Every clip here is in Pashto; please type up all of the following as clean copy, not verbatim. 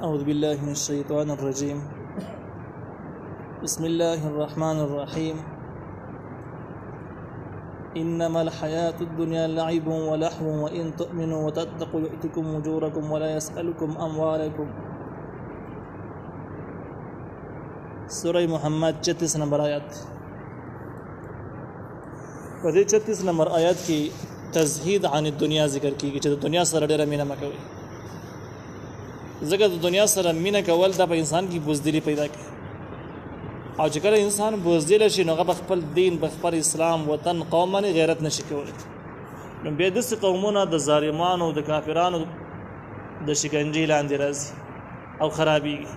أعوذ بالله من الشيطان الرجيم. بسم الله الرحمن الرحيم. إنما الحياة الدنيا لعب ولهو وإن تؤمنوا وتتقوا يؤتكم أجوركم ولا يسألكم أموالكم. سورة محمد 36 نمبر آیات. په دې 36 نمبر آیات کې تزهید عن الدنیا ذکر کیږي چې د دنیا سره ډېره مینه مه کوئ. ځکه د دنیا سره مینه کول دا په انسان کې بزدلي پیدا کوي، او چې کله انسان بزدل شي نو هغه خپل دین، خپل اسلام، وطن، قوم باندې غیرت نشي کولی. نو بیا داسې قومونه د ظالمانو، د کافرانو د شکنجې لاندې راځي او خرابېږي.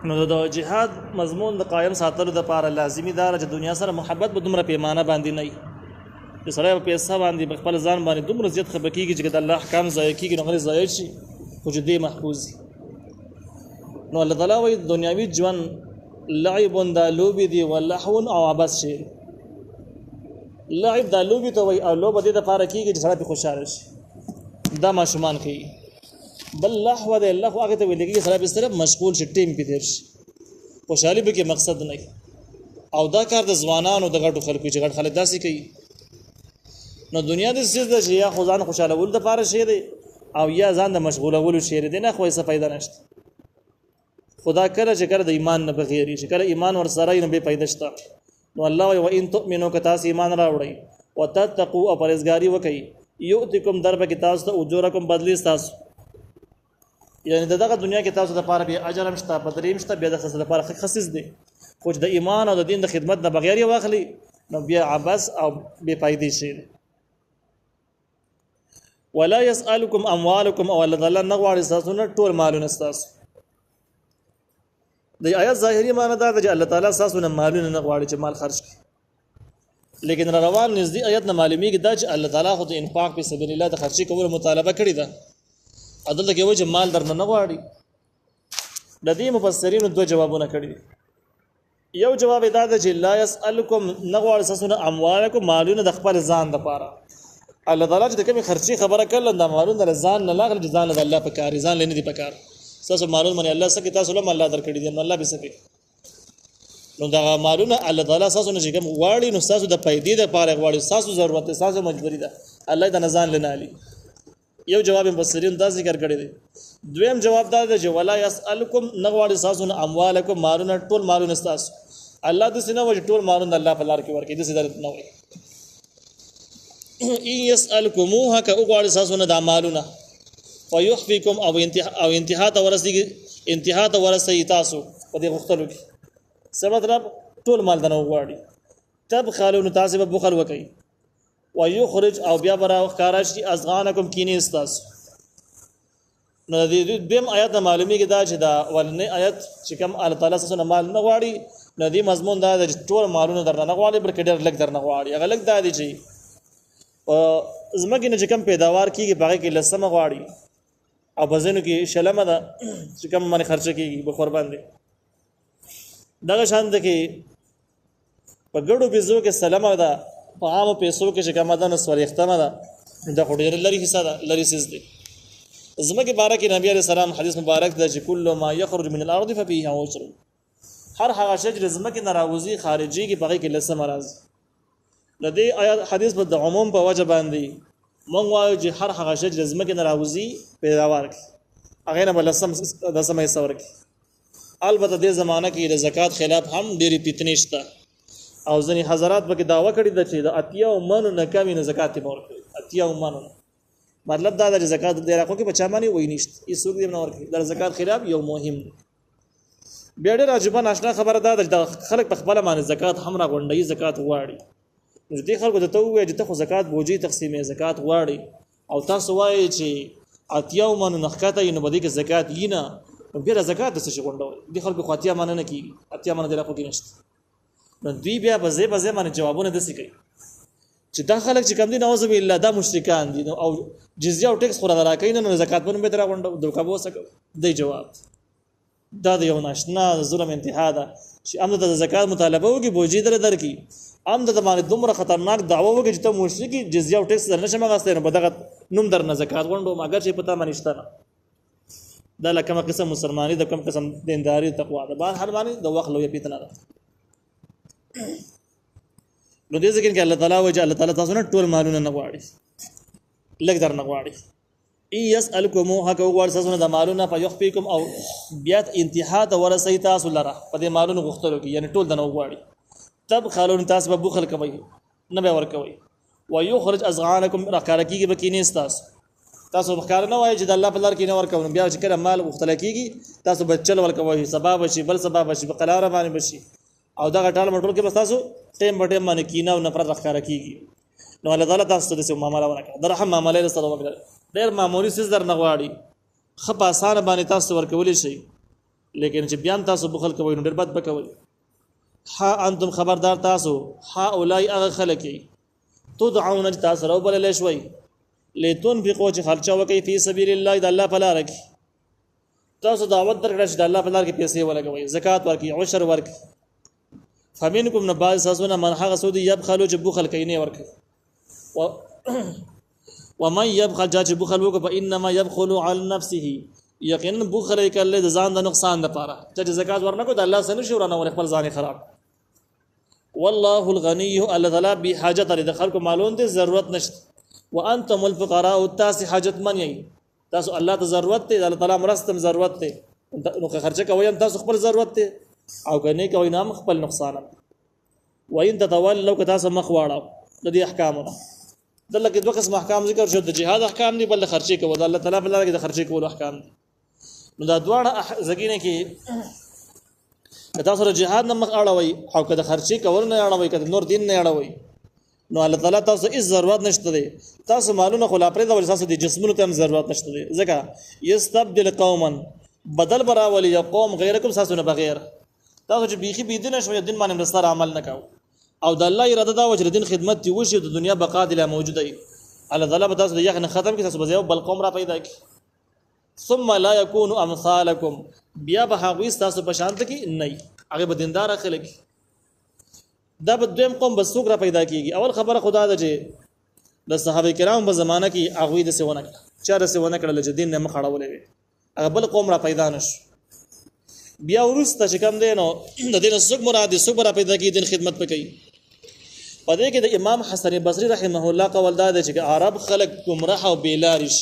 نو د جهاد مضمون د قایم ساتلو دپاره لازمي دا چې دنیا سره محبت به دومره پیمانه باندې نه وي چې سړی په پیسه باندې په خپل ځان باندې دومره زیات خفه کېږي چې د الله احکام ضایع کېږي نو هغه ضایع شي، خو چې دې محفوظ وي. نو الله تعالی وایي دنیاوي ژوند لعب دا لوبې دي، ولهو او عبث شي. لعب دا لوبې ته وایي او لوبه دې دپاره کېږي چې سړی پرې خوشحاله شي، دا ماشومان کوي. بل لهو دی، لهو هغې ته ویل کېږي سړی پرې صرف مشغول شي، ټیم پرې تېر شي، خوشحالي پکې مقصد نه وي. او دا کار د ځوانانو د غټو خلکو چې غټ خلک داسې کوي. نو دنیا دې څه ده چې یا خو ځان خوشحالولو دپاره شی دی او یا ځان د مشغولولو شی دی، نه خو یې څه فایده نشته. خدا کله چې کله د ایمان نه بغیر شي، کله ایمان ورسره وي نو بې فایده شته. نو الله وایي وإن تؤمنوا که تاسو ایمان راوړئ وتتقوا او پرهیزګاري وکئ یؤتکم دربکې تاسو ته اجورکم بدلې ستاسو، یعنې دغه دنیا کې تاسو دپاره بیا اجر هم شته، بدلې هم شته، بیا د ستاسو دپاره خصیص دی. خو چې د ایمان او د دین د خدمت نه بغیر یې واخلي نو بیا عبث او بې فایدې شی دی. ولا يسألكم اموالكم او الله تعالی نه غواړي ستاسو نه ټول مالونه ستاسو. د آیات ظاهري معنی دا ده چې الله تعالی ستاسو نه مالونه نه غواړي چې مال خرج کړي، لیکن روان نږدې آیات نه معلومیږي دا چې الله تعالی خو د انفاق په سبیل الله د خرچي کولو مطالبه کړې ده. عدالت کې وایي چې مال درنه نه غواړي. د دې مفسرینو دوه جوابونه کړي دي. یو جواب دا ده چې لا يسألكم نه غواړي ستاسو نه اموالکم مالونه د خپل ځان لپاره. الله تعالی چې د کومې خرچي خبره کړل دا مالونه د ځان نه لاغل چې ځان د الله په کار ځان لنی دي په کار. تاسو مالونه باندې الله سکه تاسو له الله درکړي دي، الله به سکه. نو دا مالونه الله تعالی تاسو نه کوم غواړي نو تاسو د پیدې د پاره غواړي، تاسو ضرورت تاسو مجبوری ده، الله د نزان لنالي. یو جواب مفسرین دا ذکر کړی دی. دویم جواب دا دی چې ولا يسألكم نه غواړي تاسو نه اموالکم مالونه ټول مالونه تاسو. الله د سینه وجه ټول مالونه الله په لار کې ورکړي، د سیده نه وي. ان يسألكموها که غواړي تاسو نه د مالونه فيحفيكم او انتها ته ورسي تاسو په دې غوښتلو کې څه مطلب ټول مال دنه غواړي. تب خالون تاسو به بخل وکي ويخرج او بیا برا خارج ازغانکم کینې تاسو. نو دې دیم آیات معلومی کې دا چې دا ولنې آیات چې کوم الله تعالی سره مال نه غواړي نو دې مضمون دا چې ټول مالونه درنه نه غواړي بلکې ډېر لږ درنه غواړي. هغه لږ دا دی چې زمکه نه چې کوم پیداوار کیږي باغې کې لسمه غواړي او بزنو کې شلمه ده چې کوم باندې خرچه کیږي به قربان دي. دغه شان ده کې په ګړو بيزو کې سلامه ده، په عامو پیسو کې چې کوم ده نو سوريختمه ده، دا خو ډېر لري حصہ ده، لري سیز دي. زمکه بارک نبی عليه السلام حدیث مبارک ده چې کله ما يخرج من الارض ففيه عشر، هر هغه شی چې زمکه ناراوزی خارجي کې باغې کې لسمه راځي. لدې آیات حدیث په عموم په وجه باندې مونږ وایو چې هر هغه شی چې زمکه ناراوزی پیداوار کی هغه نه بل سم د سمې سور کی. البته د زمانہ کې د زکات خلاف هم ډېری فتنې شته او ځینې حضرات به دعوه کړې ده چې د اتیا او منو نه کمی نه زکات به ورکړي. اتیا او منو مطلب دا د زکات د راکو کې بچا باندې وای نشته، هیڅ څوک دې نه ورکړي. د زکات خلاف یو مهم بیا ډېر عجیبه ناشنا خبره ده چې خلک په خپل باندې زکات هم را غونډي، زکات غواړي. نو دې خلکو ته وایي چې ته خو زکات بوجي تقسیمې زکات غواړي او تاسو وایي چې اتیا او منو نخکته یې نو بده کې زکات یې نه بیا زکات د څه غونډوي. دې خلکو خو اتیا مننه کیږي، اتیا مننه د راکو کې نشته. نو دوی بیا په ځای باندې جوابونه دسي کوي چې دا خلک چې کم دي نعوذ بالله دا مشرکان دي او جزیه او ټیکس خورا راکې نه زکات باندې به درا غونډو دوکا به وسکو. دی جواب دا د یو ناشنا ظلم انتها ده چې امر د زکات مطالبه وکي بوجي درکې ام د باندې دومره خطرناک دعوه وکړي چې ته مشرکی جزیه او ټیکس درنه شمه غاستې نه بدغه نوم در نه زکات غونډو مګر چې پتا مانیشته دا لکه قسم مسلمانی د کوم قسم دینداری تقوا ده بار هر باندې د وخت لوی پیتنه ده نو دې ځکه چې الله تعالی وجه الله تعالی تاسو نه ټول مالونه نه غواړي لګ در نه غواړي يسألكم حق وغواړي تاسو نه د مالونه فيخفيكم او بیا انتها ته ورسې تاسو لره په دې مالونو غوښتلو کې یعنی ټول د نه غواړي تب خالون تاسو به بخل کوي نه به ور کوي ويخرج اذغانكم راکار کیږي بکینې تاسو بخار نه وایي چې د الله په لار کې نه ور کوي بیا چې کله مال غوښتل کیږي تاسو بچل ور کوي سبب شي بل سبب شي په قلاره باندې بشي او دا غټال مټول کې بس تاسو ټیم بټیم باندې کینه او نفرت راکار کیږي نو الله تعالی تاسو ته د معاملې ونه کړ درهم معاملې سره وکړه ډېر معمولی څه در نه غواړي خپ آسان باندې تاسو ورکول شي لیکن چې بیان تاسو بخل کوئ نو ډېر بد بکوي ها انتم خبردار تاسو ها اولای هغه خلک تدعون تاسو راو بلل شوي لتنفقوا چې خرچه وکړي په سبیل الله د الله په لار کې تاسو دعوت درکړئ چې د الله په لار کې پیسې ولګوي زکات ورکړي عشر ورکړي فمنکم نباز ساسونه من هغه سود يبخلوا چې بخل کوي نه ورکړي ومن يبخل جاء بخل وک فانما يبخل عن نفسه یقینا بخل کله د ځان د نقصان لپاره چې زکات ورنکو د الله سره شو رانه ور خپل ځان خراب والله الغني الله تعالی به حاجت لري د خلکو مالون دي ضرورت نشته وانتم الفقراء تاسو حاجت من یی تاسو الله ته ضرورت دی الله تعالی مرستم ضرورت دی نو خرچه کوي تاسو خپل ضرورت دی او کنه کوي نام خپل نقصان وین تتولوا تاسو مخواړه د دې احکامونه دلته کې دوه قسم احکام ذکر شو د جهاد احکام دي بل خرچي کوو د الله تعالی په لار کې د خرچي کولو احکام دي نو دا دواړه زګینه کې تاسو سره جهاد نه مخ اړوي او کده خرچي کول نه اړوي کده نور دین نه اړوي نو الله تعالی تاسو هیڅ ضرورت نشته دی تاسو مالونه خلا پرې د ول تاسو د جسمونو ته ضرورت نشته دی ځکه یستبدل قوما بدل برا ول یقوم غیرکم تاسو نه بغیر تاسو چې بیخي بيدینه شوی دین باندې مستر عمل نه کاو او د الله اراده دا و چې دین خدمت دی وشي د دنیا بقا دی موجوده ای الله تعالی به تاسو د یخ نه ختم کی تاسو به بل قوم را پیدا کی ثم لا يكون امثالكم بیا به هغه تاسو په شانت کی نه هغه به دیندار خلک دا به دویم قوم بسوک را پیدا کیږي اول خبره خدا ده چې د صحابه کرام په زمانہ کې هغه د سونه چا د سونه کړل چې دین نه مخړولې هغه بل قوم را پیدا نش بیا ورسته چې کوم دینو د دین سوک مراد سوک را پیدا کی دین خدمت پکې پدې کې د امام حسن بصری رحمه الله قول دا چې عرب خلق گمراه او بیلارش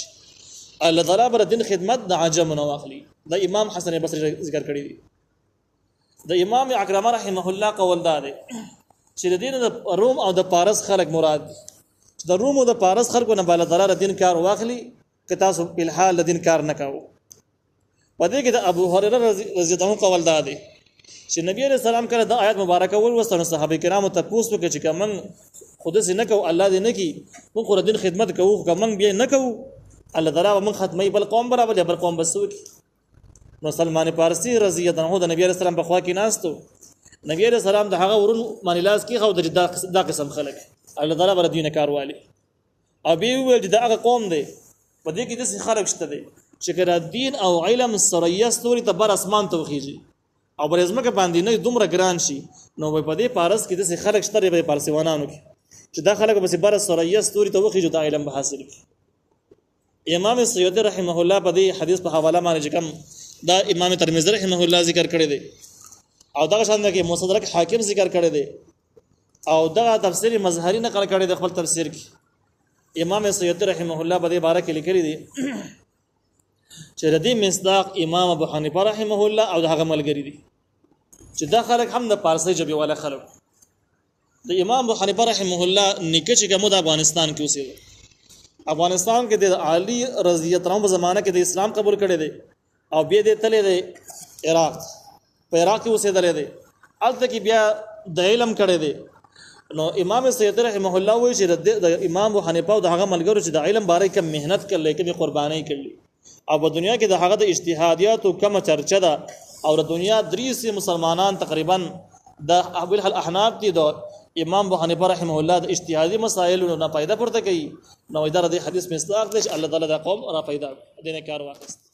الله تعالی بر دین خدمت د عجم نو واخلي د امام حسن بصری ذکر کړی دی د امام اکرمه رحمه الله قول دا دی چې د دین د روم او د پارس خلق مراد چې د روم او د پارس خلکو نه بل تعالی دین کار واخلي که تاسو په الحال دین کار نه کاوه پدې کې د ابو هريره رضی الله عنه قول دا دی چې نبی عليه السلام کړه د آیات مبارکه ول وسره صحابه کرامو ته پوښتنه وکړه چې کوم خود سي نه کو الله دې نه کی موږ خو دین خدمت کوو کوم بیا نه کوو الله تعالی موږ ختمي بل قوم برابر بل قوم بسوک نو سلمان فارسی رضی الله عنه د نبی عليه السلام په خوا کې ناستو نبی عليه السلام د هغه ورون باندې لاس کې خو د قسم خلک الله تعالی بر دین کاروالي او به ویل چې دا هغه قوم دی په دې کې د خلک شته دی چې کړه دین او علم سریه ستوري ته بر اسمان ته وخیږي او برزمکه باندې نه دومره ګران شي نو په دې پارس کې د خلک شته به پارسیوانانو کې چې دا خلک به بر سریه ستوري ته وخیږي د علم به حاصل کی امام سیوطی رحمه الله په دې حدیث په حواله باندې کوم دا امام ترمذی رحمه الله ذکر کړی دی او دا شان کې مصدرک حاکم ذکر کړی دی او دا تفسیر مظهری نقل کړی دی خپل تفسیر کې امام سیوطی رحمه الله په دې باره کې لیکلی دی چې ردی مصداق امام ابو حنیفه رحمه الله او هغه ملګری دي چې دا خلک هم د پارسی ژبه والا خلک د امام ابو حنیفه رحمه الله نکه چې کوم د افغانستان کې اوسېده افغانستان کې د علی رضی الله عنه په زمانہ کې د اسلام قبول کړي دي او بیا د تلې د عراق په عراق کې اوسېدل دي الته کې بیا د علم کړي دي نو امام سیوطی رحمه الله وایي چې د امام ابو حنیفه او هغه ملګرو چې د علم باره کې مهنت کړل کې قرباني کړل او په دنیا کې د هغه د اجتهادیات او کم چرچه ده او د دنیا درې سي مسلمانان تقریبا د احوال الاحناف دي د امام ابو حنیفه رحمه الله د اجتهادي مسائلو نه پیدا پورته کوي نو اداره د حدیث مصداق دي الله تعالی د قوم را پیدا دینه کار واخست